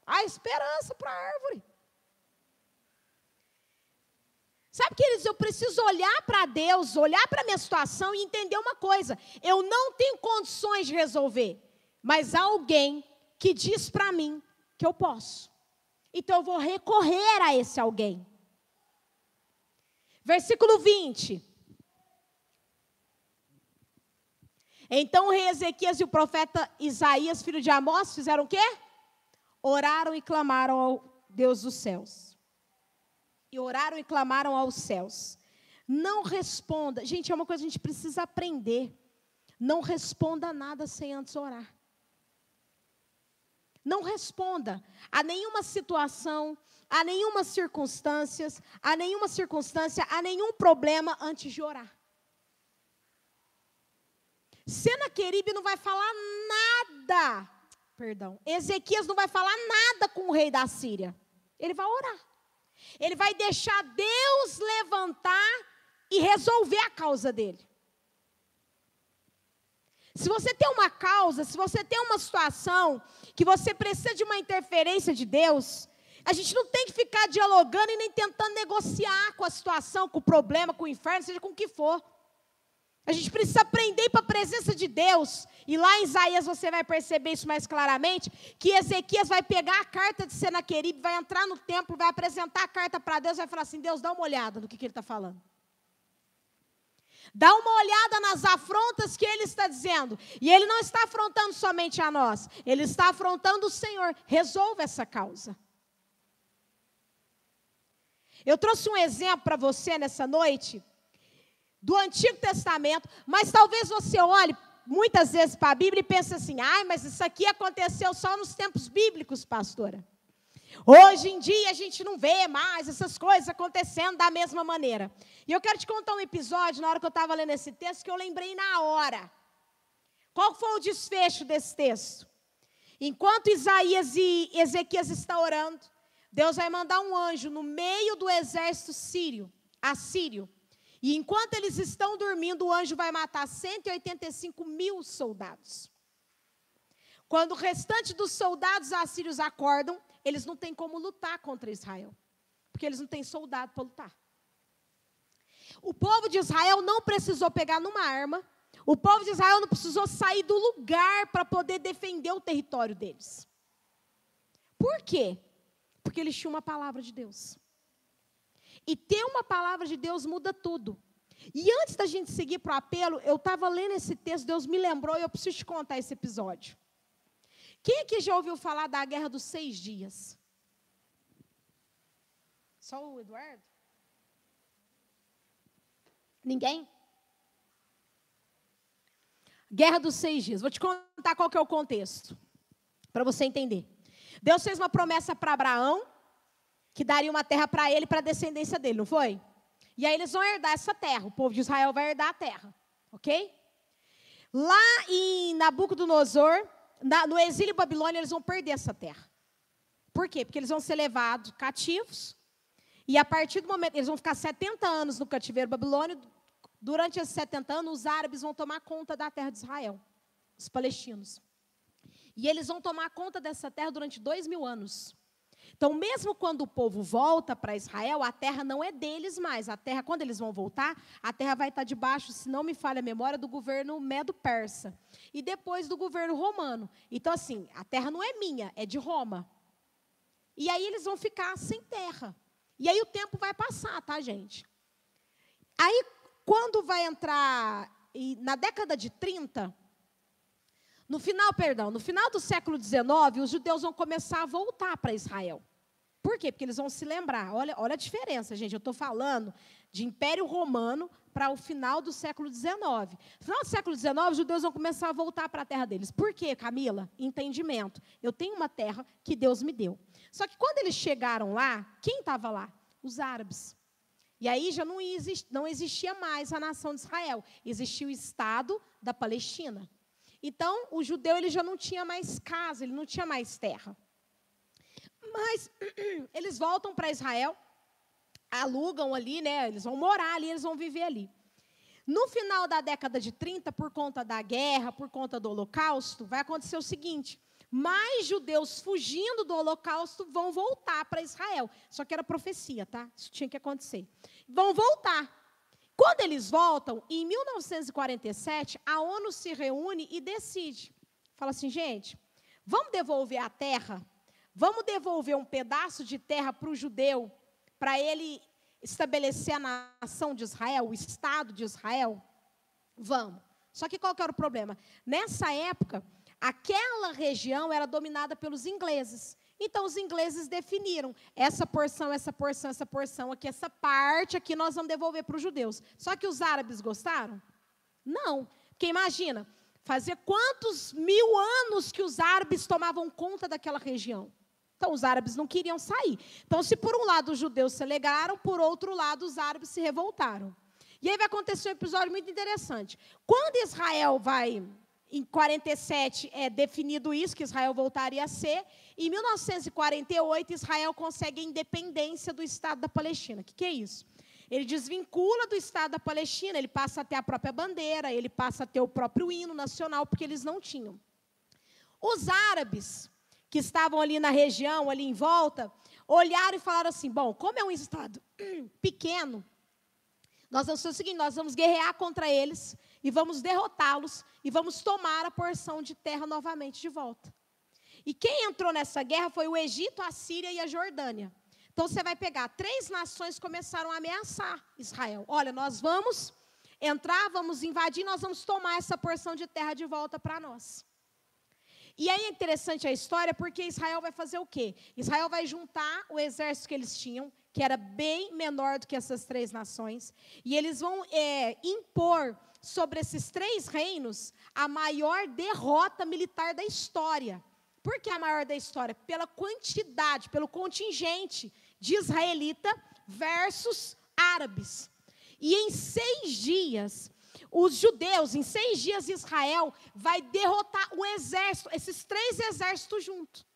Há esperança para a árvore. Sabe, queridos, eu preciso olhar para Deus, olhar para a minha situação e entender uma coisa. Eu não tenho condições de resolver, mas há alguém que diz para mim que eu posso. Então eu vou recorrer a esse alguém. Versículo 20. Então o rei Ezequias e o profeta Isaías, filho de Amós, fizeram o quê? Oraram e clamaram ao Deus dos céus. E oraram e clamaram aos céus. Não responda. Gente, é uma coisa que a gente precisa aprender. Não responda nada sem antes orar. Não responda a nenhuma situação, a nenhuma circunstância, a nenhum problema antes de orar. Senaqueribe não vai falar nada. Ezequias não vai falar nada com o rei da Síria. Ele vai orar. Ele vai deixar Deus levantar e resolver a causa dele. Se você tem uma causa, se você tem uma situação que você precisa de uma interferência de Deus, a gente não tem que ficar dialogando e nem tentando negociar com a situação, com o problema, com o inferno, seja com o que for. A gente precisa aprender para a presença de Deus. E lá em Isaías você vai perceber isso mais claramente, que Ezequias vai pegar a carta de Senaqueribe, vai entrar no templo, vai apresentar a carta para Deus, vai falar assim, Deus, dá uma olhada no que ele está falando. Dá uma olhada nas afrontas que ele está dizendo. E ele não está afrontando somente a nós, ele está afrontando o Senhor. Resolva essa causa. Eu trouxe um exemplo para você nessa noite, do Antigo Testamento, mas talvez você olhe muitas vezes para a Bíblia e pense assim, mas isso aqui aconteceu só nos tempos bíblicos, pastora. Hoje em dia a gente não vê mais essas coisas acontecendo da mesma maneira. E eu quero te contar um episódio, na hora que eu estava lendo esse texto, que eu lembrei na hora. Qual foi o desfecho desse texto? Enquanto Isaías e Ezequias estão orando, Deus vai mandar um anjo no meio do exército assírio. E enquanto eles estão dormindo, o anjo vai matar 185 mil soldados. Quando o restante dos soldados assírios acordam, eles não têm como lutar contra Israel. Porque eles não têm soldado para lutar. O povo de Israel não precisou pegar numa arma. O povo de Israel não precisou sair do lugar para poder defender o território deles. Por quê? Porque eles tinham uma palavra de Deus. E ter uma palavra de Deus muda tudo. E antes da gente seguir para o apelo, eu estava lendo esse texto, Deus me lembrou e eu preciso te contar esse episódio. Quem aqui já ouviu falar da Guerra dos 6 Dias? Só o Eduardo? Ninguém? Guerra dos 6 Dias. Vou te contar qual que é o contexto, para você entender. Deus fez uma promessa para Abraão, que daria uma terra para ele e para a descendência dele, não foi? E aí eles vão herdar essa terra, o povo de Israel vai herdar a terra, ok? Lá em Nabucodonosor, no exílio babilônio, eles vão perder essa terra. Por quê? Porque eles vão ser levados cativos, e a partir do momento, eles vão ficar 70 anos no cativeiro babilônio, durante esses 70 anos, os árabes vão tomar conta da terra de Israel, os palestinos. E eles vão tomar conta dessa terra durante 2000 anos. Então, mesmo quando o povo volta para Israel, a terra não é deles mais. A terra, quando eles vão voltar, a terra vai estar debaixo, se não me falha a memória, do governo medo-persa. E depois do governo romano. Então, assim, a terra não é minha, é de Roma. E aí eles vão ficar sem terra. E aí o tempo vai passar, tá, gente? Aí, quando vai entrar, na década de 30... No final do século XIX, os judeus vão começar a voltar para Israel. Por quê? Porque eles vão se lembrar. Olha a diferença, gente. Eu estou falando de Império Romano para o final do século XIX. No final do século XIX, os judeus vão começar a voltar para a terra deles. Por quê, Camila? Entendimento. Eu tenho uma terra que Deus me deu. Só que quando eles chegaram lá, quem estava lá? Os árabes. E aí já não existia mais a nação de Israel. Existia o Estado da Palestina. Então, o judeu ele já não tinha mais casa, ele não tinha mais terra. Mas eles voltam para Israel, alugam ali, né? Eles vão morar ali, eles vão viver ali. No final da década de 30, por conta da guerra, por conta do Holocausto, vai acontecer o seguinte: mais judeus fugindo do Holocausto vão voltar para Israel. Só que era profecia, tá? Isso tinha que acontecer. Vão voltar. Quando eles voltam, em 1947, a ONU se reúne e decide. Fala assim, gente, vamos devolver a terra? Vamos devolver um pedaço de terra para o judeu, para ele estabelecer a nação de Israel, o Estado de Israel? Vamos. Só que qual que era o problema? Nessa época, aquela região era dominada pelos ingleses. Então, os ingleses definiram essa porção aqui, essa parte aqui nós vamos devolver para os judeus. Só que os árabes gostaram? Não. Porque imagina, fazia quantos mil anos que os árabes tomavam conta daquela região? Então, os árabes não queriam sair. Então, se por um lado os judeus se alegraram, por outro lado os árabes se revoltaram. E aí vai acontecer um episódio muito interessante. Quando Israel vai, em 47, é definido isso, que Israel voltaria a ser, em 1948, Israel consegue a independência do Estado da Palestina. O que é isso? Ele desvincula do Estado da Palestina, ele passa a ter a própria bandeira, ele passa a ter o próprio hino nacional, porque eles não tinham. Os árabes que estavam ali na região, ali em volta, olharam e falaram assim, bom, como é um estado pequeno, nós vamos fazer o seguinte, nós vamos guerrear contra eles e vamos derrotá-los e vamos tomar a porção de terra novamente de volta. E quem entrou nessa guerra foi o Egito, a Síria e a Jordânia. Então você vai pegar 3 nações que começaram a ameaçar Israel. Olha, nós vamos entrar, vamos invadir, nós vamos tomar essa porção de terra de volta para nós. E aí é interessante a história, porque Israel vai fazer o quê? Israel vai juntar o exército que eles tinham, que era bem menor do que essas 3 nações, e eles vão impor sobre esses 3 reinos a maior derrota militar da história. Por que a maior da história? Pela quantidade, pelo contingente de israelita versus árabes. E em 6 dias... os judeus, em 6 dias, Israel vai derrotar o exército, esses 3 exércitos juntos.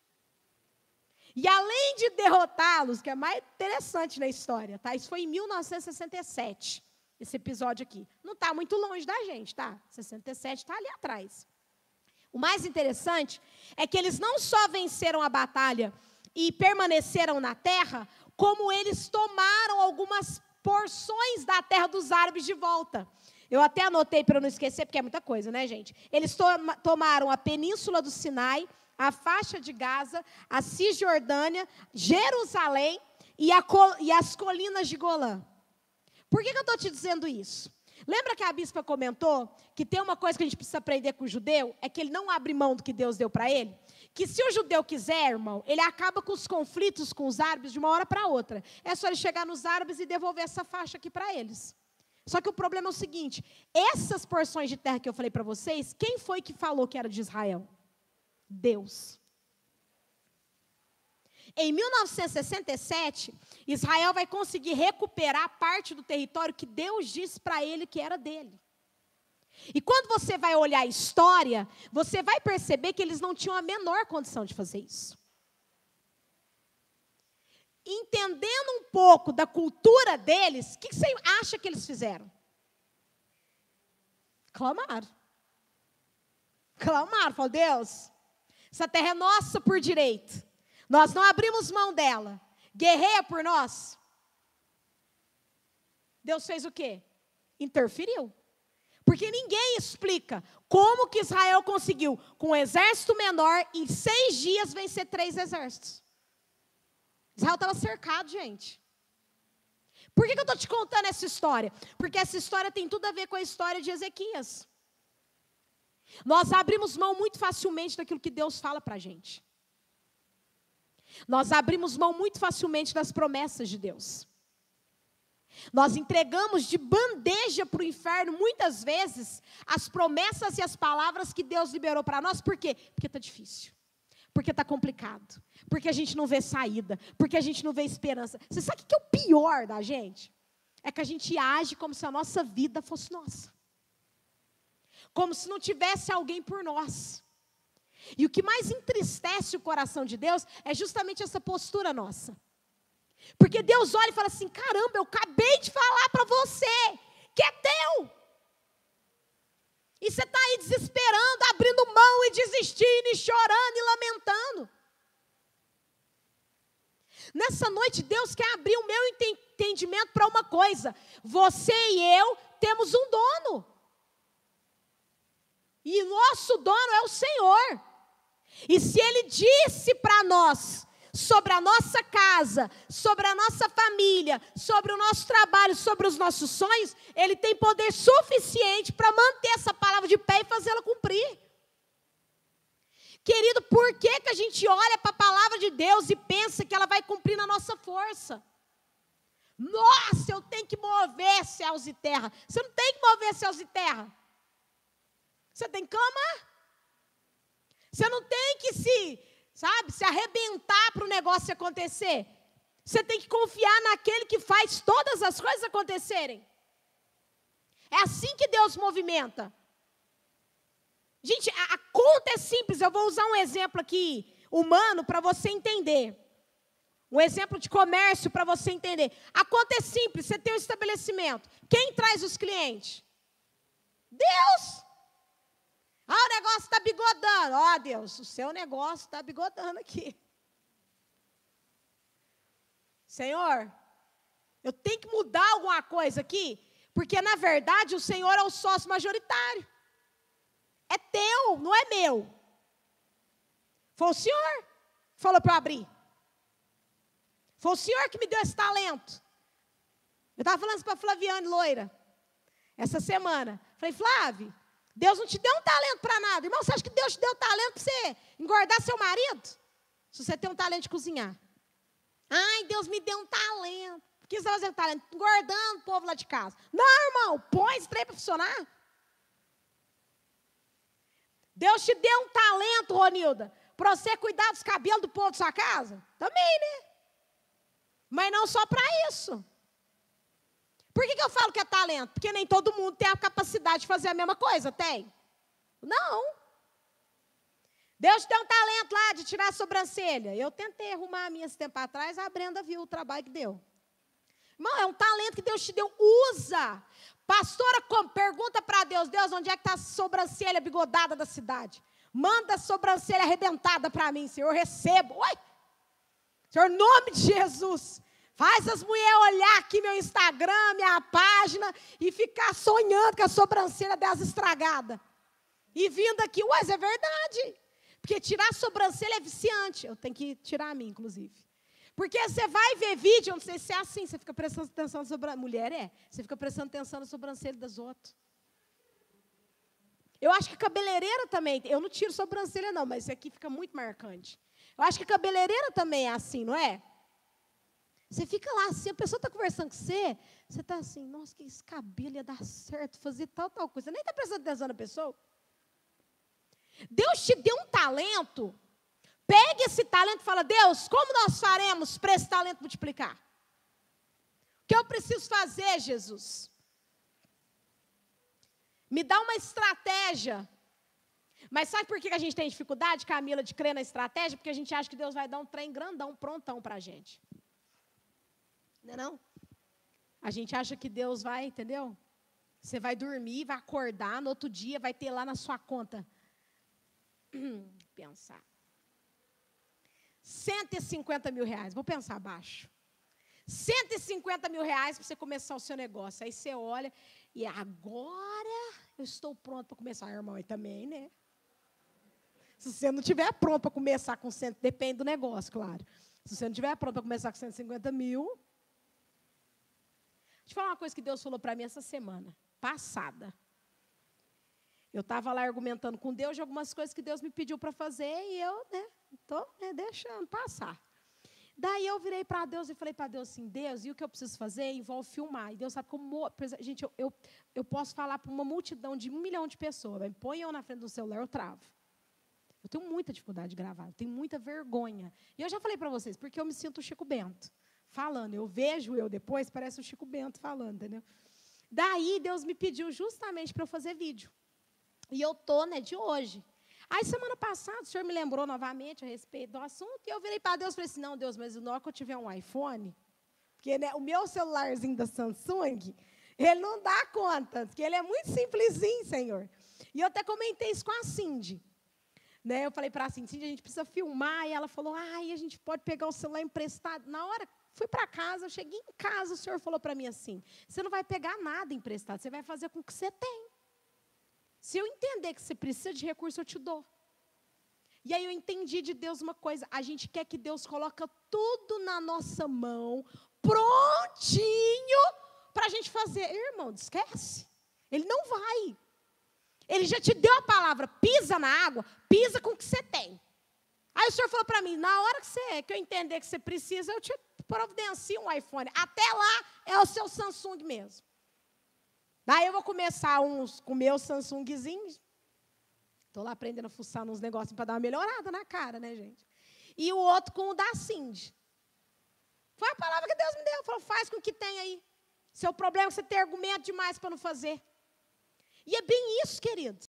E além de derrotá-los, que é mais interessante na história, tá? Isso foi em 1967, esse episódio aqui. Não está muito longe da gente, tá? 67 está ali atrás. O mais interessante é que eles não só venceram a batalha e permaneceram na terra, como eles tomaram algumas porções da terra dos árabes de volta. Eu até anotei para não esquecer, porque é muita coisa, né, gente? Eles tomaram a península do Sinai, a faixa de Gaza, a Cisjordânia, Jerusalém e as colinas de Golã. Por que eu estou te dizendo isso? Lembra que a bispa comentou que tem uma coisa que a gente precisa aprender com o judeu, é que ele não abre mão do que Deus deu para ele? Que se o judeu quiser, irmão, ele acaba com os conflitos com os árabes de uma hora para outra. É só ele chegar nos árabes e devolver essa faixa aqui para eles. Só que o problema é o seguinte, essas porções de terra que eu falei para vocês, quem foi que falou que era de Israel? Deus. Em 1967, Israel vai conseguir recuperar parte do território que Deus disse para ele que era dele. E quando você vai olhar a história, você vai perceber que eles não tinham a menor condição de fazer isso. Entendendo um pouco da cultura deles, o que você acha que eles fizeram? Clamaram. Clamaram, falaram, Deus, essa terra é nossa por direito. Nós não abrimos mão dela. Guerreia por nós. Deus fez o quê? Interferiu. Porque ninguém explica como que Israel conseguiu, com um exército menor, em 6 dias, vencer 3 exércitos. Israel estava cercado, gente. Por que eu estou te contando essa história? Porque essa história tem tudo a ver com a história de Ezequias. Nós abrimos mão muito facilmente daquilo que Deus fala para a gente. Nós abrimos mão muito facilmente das promessas de Deus. Nós entregamos de bandeja para o inferno, muitas vezes, as promessas e as palavras que Deus liberou para nós. Por quê? Porque está difícil. Porque está complicado. Porque a gente não vê saída. Porque a gente não vê esperança. Você sabe o que é o pior da gente? É que a gente age como se a nossa vida fosse nossa. Como se não tivesse alguém por nós. E o que mais entristece o coração de Deus é justamente essa postura nossa. Porque Deus olha e fala assim, caramba, eu acabei de falar para você que é teu. E você está aí desesperando, abrindo mão e desistindo, e chorando e lamentando. Nessa noite, Deus quer abrir o meu entendimento para uma coisa. Você e eu temos um dono. E nosso dono é o Senhor. E se Ele disse para nós, sobre a nossa casa, sobre a nossa família, sobre o nosso trabalho, sobre os nossos sonhos, Ele tem poder suficiente para manter essa palavra de pé e fazê-la cumprir. Querido, por que a gente olha para a palavra de Deus e pensa que ela vai cumprir na nossa força? Nossa, eu tenho que mover céus e terra. Você não tem que mover céus e terra. Você tem que clamar. Você não tem que se arrebentar para o negócio acontecer. Você tem que confiar naquele que faz todas as coisas acontecerem. É assim que Deus movimenta. Gente, a conta é simples. Eu vou usar um exemplo aqui, humano, para você entender. Um exemplo de comércio para você entender. A conta é simples. Você tem um estabelecimento. Quem traz os clientes? Deus. O negócio está bigodando. Deus, o seu negócio está bigodando aqui. Senhor, eu tenho que mudar alguma coisa aqui, porque na verdade o Senhor é o sócio majoritário. É teu, não é meu. Foi o Senhor que falou para eu abrir. Foi o Senhor que me deu esse talento. Eu estava falando isso para a Flaviane, loira, essa semana. Falei, Flávia, Deus não te deu um talento para nada. Irmão, você acha que Deus te deu talento para você engordar seu marido? Se você tem um talento de cozinhar. Ai, Deus me deu um talento. O que você vai fazer com talento? Engordando o povo lá de casa. Não, irmão, põe esse trem para funcionar. Deus te deu um talento, Ronilda, para você cuidar dos cabelos do povo da sua casa? Também, né? Mas não só para isso. Por que eu falo que é talento? Porque nem todo mundo tem a capacidade de fazer a mesma coisa, tem? Não. Deus tem um talento lá de tirar a sobrancelha. Eu tentei arrumar a minha esse tempo atrás, a Brenda viu o trabalho que deu. Irmão, é um talento que Deus te deu, usa. Pastora, pergunta para Deus, Deus, onde é que está a sobrancelha bigodada da cidade? Manda a sobrancelha arrebentada para mim, Senhor, recebo. Oi! Senhor, em nome de Jesus, faz as mulheres olhar aqui meu Instagram, minha página, e ficar sonhando com a sobrancelha delas estragada. E vindo aqui, é verdade. Porque tirar a sobrancelha é viciante. Eu tenho que tirar a minha, inclusive. Porque você vai ver vídeo, eu não sei se é assim, você fica prestando atenção na sobrancelha. Mulher você fica prestando atenção na sobrancelha das outras. Eu acho que cabeleireira também, eu não tiro sobrancelha não, mas isso aqui fica muito marcante. Eu acho que cabeleireira também é assim, não é? Você fica lá assim, a pessoa está conversando com você, você está assim, nossa, que esse cabelo ia dar certo, fazer tal coisa. Você nem está prestando atenção na pessoa. Deus te deu um talento. Pega esse talento e fala, Deus, como nós faremos para esse talento multiplicar? O que eu preciso fazer, Jesus? Me dá uma estratégia. Mas sabe por que a gente tem dificuldade, Camila, de crer na estratégia? Porque a gente acha que Deus vai dar um trem grandão, prontão para a gente. Não é não? A gente acha que Deus vai, entendeu? Você vai dormir, vai acordar, no outro dia vai ter lá na sua conta. Pensar. 150 mil reais, vou pensar baixo. 150 mil reais para você começar o seu negócio. Aí você olha e agora eu estou pronto para começar. Irmão, e também, né? Se você não estiver pronto para começar com 100, depende do negócio, claro. Se você não estiver pronto para começar com 150 mil. Deixa eu falar uma coisa que Deus falou para mim essa semana passada. Eu estava lá argumentando com Deus de algumas coisas que Deus me pediu para fazer e eu, estou deixando passar. Daí eu virei para Deus e falei para Deus assim, Deus, e o que eu preciso fazer envolve filmar. E Deus sabe como, gente, eu posso falar para uma multidão de 1 milhão de pessoas, mas põe eu na frente do celular, eu travo. Eu tenho muita dificuldade de gravar, eu tenho muita vergonha. E eu já falei para vocês, porque eu me sinto o Chico Bento falando. Eu vejo eu depois, parece o Chico Bento falando, entendeu? Daí Deus me pediu justamente para eu fazer vídeo. E eu estou, de hoje. Aí, semana passada, o senhor me lembrou novamente a respeito do assunto, e eu virei para Deus e falei assim, não, Deus, mas na hora que eu tiver um iPhone, porque o meu celularzinho da Samsung, ele não dá conta, porque ele é muito simplesinho, Senhor. E eu até comentei isso com a Cindy. Né? Eu falei para a Cindy, a gente precisa filmar. E ela falou, a gente pode pegar o celular emprestado. Na hora, fui para casa, eu cheguei em casa, o senhor falou para mim assim, você não vai pegar nada emprestado, você vai fazer com o que você tem. Se eu entender que você precisa de recurso, eu te dou. E aí eu entendi de Deus uma coisa, a gente quer que Deus coloque tudo na nossa mão, prontinho, para a gente fazer. Irmão, esquece. Ele não vai. Ele já te deu a palavra, pisa na água, pisa com o que você tem. Aí o senhor falou para mim, na hora que eu entender que você precisa, eu te providencio um iPhone. Até lá é o seu Samsung mesmo. Daí eu vou começar com o meu Samsungzinho. Estou lá aprendendo a fuçar nos negócios para dar uma melhorada na cara, né, gente? E o outro com o da Cindy. Foi a palavra que Deus me deu. Falou, faz com o que tem aí. Seu problema é que você tem argumento demais para não fazer. E é bem isso, queridos.